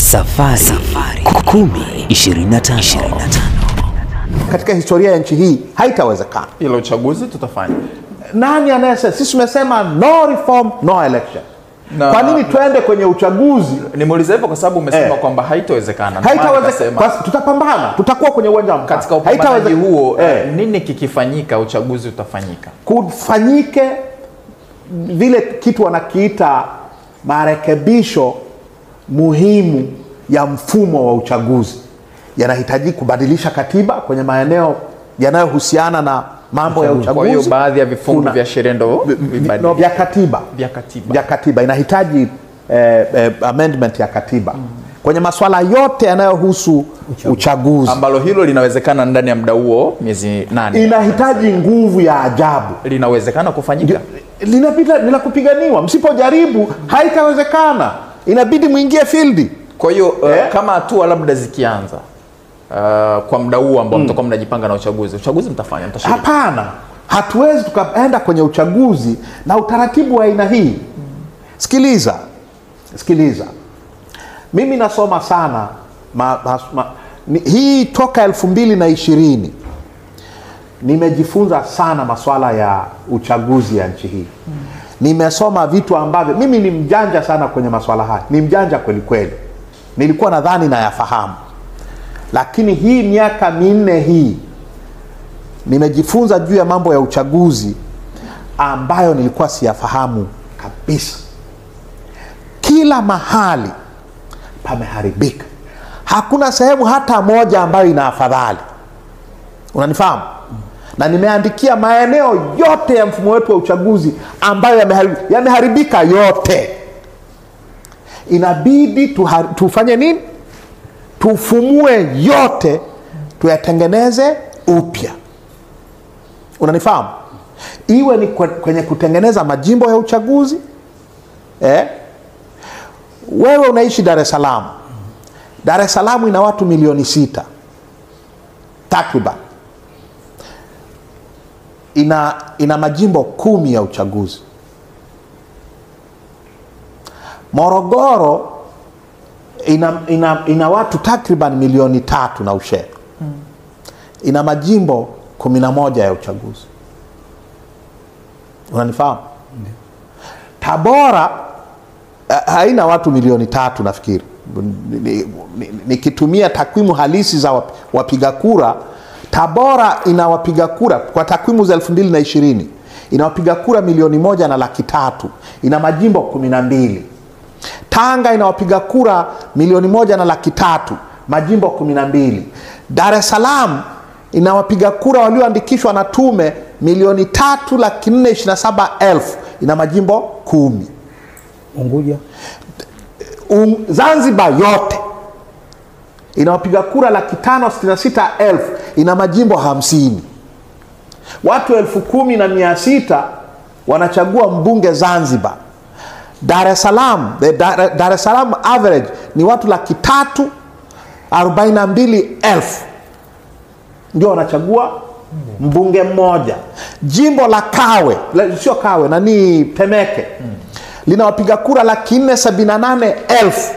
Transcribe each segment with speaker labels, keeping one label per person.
Speaker 1: Safari 1025.
Speaker 2: Katika historia ya nchi hii haitawezekana.
Speaker 3: Ila uchaguzi tutafanya.
Speaker 2: Nani anayesema? Sisi tumesema no reform no election. Kwa nini tuende kwenye uchaguzi?
Speaker 3: Nimuuliza hivyo kwa sababu umesema kwamba haitawezekana.
Speaker 2: Haitawezekana. Tutapambana. Tutakuwa kwenye uwanja wa mpira.
Speaker 3: Katika upambanaji huo nini kikifanyika uchaguzi utafanyika?
Speaker 2: Kufanyike vile kitu wanakiita marekebisho muhimu ya mfumo wa uchaguzi. Yanahitaji kubadilisha katiba kwenye maeneo yanayohusiana na mambo ya uchaguzi.
Speaker 3: Kwa hiyo baadhi ya vifungu vya sheria vya katiba
Speaker 2: inahitaji amendment ya katiba kwenye masuala yote yanayohusu uchaguzi,
Speaker 3: ambalo hilo linawezekana ndani ya muda huo miezi 8.
Speaker 2: Inahitaji nguvu ya ajabu.
Speaker 3: Linawezekana kufanyika?
Speaker 2: Linakupiganiwa. Msipojaribu haitawezekana. Inabidi muingie field.
Speaker 3: Kwa hiyo kama hatua labda zikianza kwa muda huo ambao mtakuwa mnajipanga na uchaguzi mtafanya, mtashiriki?
Speaker 2: Hapana. Hatuwezi tukaenda kwenye uchaguzi na utaratibu wa aina hii. Sikiliza. Mimi nasoma sana hii toka 2020. Nimejifunza sana masuala ya uchaguzi ya nchi hii. Nimesoma vitu ambavyo mimi ni mjanja sana kwenye masuala haya. Ni mjanja kweli kweli. Nilikuwa nadhani na yafahamu. Lakini hii miaka 4 hii nimejifunza juu ya mambo ya uchaguzi ambayo nilikuwa siyafahamu kabisa. Kila mahali pameharibika. Hakuna sehemu hata moja ambayo ina afadhali. Unanifahamu? Na nimeandikia maeneo yote ya mfumo wetu wa uchaguzi ambayo yameharibika yote. Inabidi tufanye nini? Tufumue yote, tuyatengeneze upya. Unanifahamu? Iwe ni kwenye kutengeneza majimbo ya uchaguzi. Wewe unaishi Dar es Salaam. Dar es Salaam ina watu milioni 6 takriban. Ina majimbo 10 ya uchaguzi. Morogoro ina watu takriban milioni 3 na ushe. Ina majimbo 11 ya uchaguzi. Unanifahamu? Tabora haina watu milioni 3 nafikiri. Nikitumia takwimu halisi za wapiga kura, Tabora ina wapiga kura kwa takwimu za 2020 ina wapiga kura milioni 1.3. Ina majimbo 12. Tanga ina wapiga kura milioni 1.3, majimbo 12. Dar es Salaam ina wapiga kura walioandikishwa na tume milioni 3,427,000, ina majimbo 10.
Speaker 1: Unguja,
Speaker 2: Zanzibar yote ina wapiga kura 566,000, ina majimbo 50. Watu 10,600 wanachagua mbunge Zanzibar. Dar es Salaam average ni watu 342,000 ndio wanachagua mbunge mmoja. Jimbo la Temeke lina wapiga kura 478,000.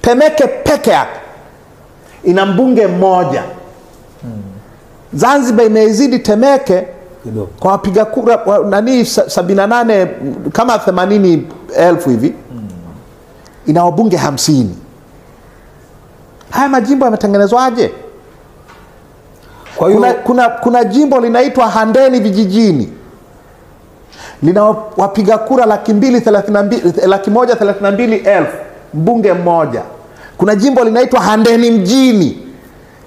Speaker 2: Temeke peke yake ina mbunge mmoja. Zanzibar imezidi Temeke kwa wapiga kura 78 kama 80,000 hivi. Ina wabunge 50. Haya majimbo yametengenezwaje?
Speaker 1: Kwa hiyo
Speaker 2: kuna jimbo linaitwa Handeni vijijini. Lina wapiga kura 132,000, mbunge mmoja. Kuna jimbo linaitwa Handeni mjini.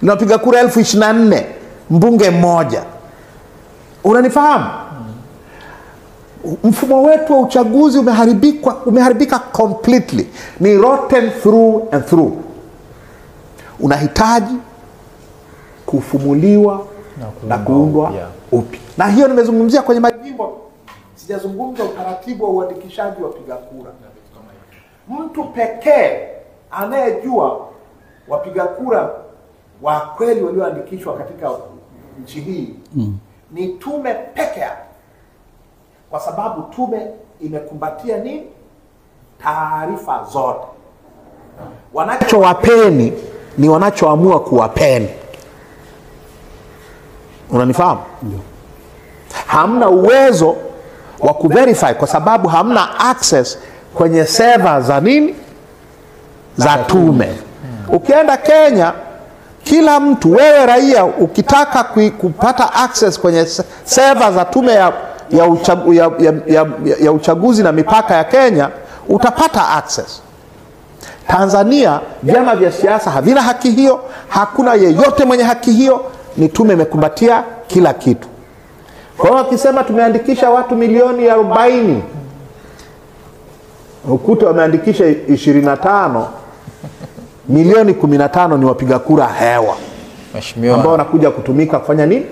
Speaker 2: Lina wapiga kura 24,000, mbunge mmoja. Unanifahamu? Mfumo wetu wa uchaguzi umeharibika completely. Ni rotten through and through. Unahitaji kufumuliwa na kuundwa upya. Na hiyo nimezungumzia kwenye majimbo. Sijazungumza utaratibu wa uandikishaji wa wapiga kura. Mtu pekee anayejua wapiga kura wa kweli walioandikishwa katika nchi hii ni tume peke yake. Kwa sababu tume imekumbatia taarifa zote. wanachowapeni ni wanachoamua kuwapeni. Unanifahamu? Hamna uwezo wa kuverify kwa sababu hamna access kwenye server za nini, za tume. Ukienda Kenya, kila mtu, wewe raia, ukitaka kupata access kwenye server za tume ya uchaguzi na mipaka ya Kenya, utapata access. Tanzania vyama vya siasa havina haki hiyo, hakuna yeyote mwenye haki hiyo, ni tume imekumbatia kila kitu. Kwa hiyo wakisema tumeandikisha watu milioni 40, ukute wameandikisha 25, milioni 15 ni wapiga kura hewa,
Speaker 3: Mheshimiwa,
Speaker 2: ambao wanakuja kutumika kufanya nini?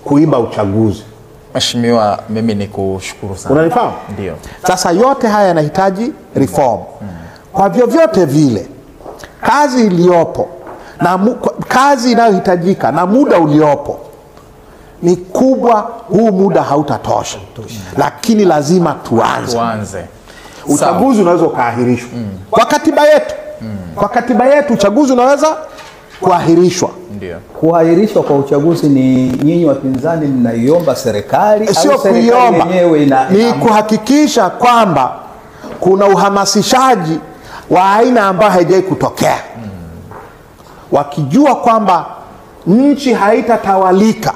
Speaker 2: Kuiba uchaguzi.
Speaker 3: Mheshimiwa, mimi ni kushukuru sana.
Speaker 2: Unanifahamu?
Speaker 3: Ndio.
Speaker 2: Sasa yote haya yanahitaji reform. Kwa vyovyote vile, kazi iliyopo na kazi inayohitajika na muda uliopo ni kubwa. Huu muda hautatosha, lakini lazima tuanze. Uchaguzi unaweza kuahirishwa kwa katiba yetu. Kwa katiba yetu uchaguzi unaweza kuahirishwa.
Speaker 3: Ndio.
Speaker 1: Kuahirishwa kwa uchaguzi ni nyinyi wapinzani mnaiomba serikali,
Speaker 2: sio
Speaker 1: au serikali
Speaker 2: kuiomba,
Speaker 1: yenyewe
Speaker 2: ni kuhakikisha kwamba kuna uhamasishaji wa aina ambayo haijawahi kutokea. Wakijua kwamba nchi haitatawalika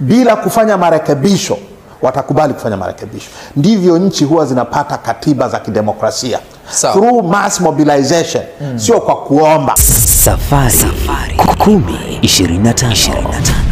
Speaker 2: bila kufanya marekebisho, watakubali kufanya marekebisho. Ndivyo nchi huwa zinapata katiba za kidemokrasia. Through mass mobilization, sio kwa kuomba.
Speaker 4: Safari 10-25.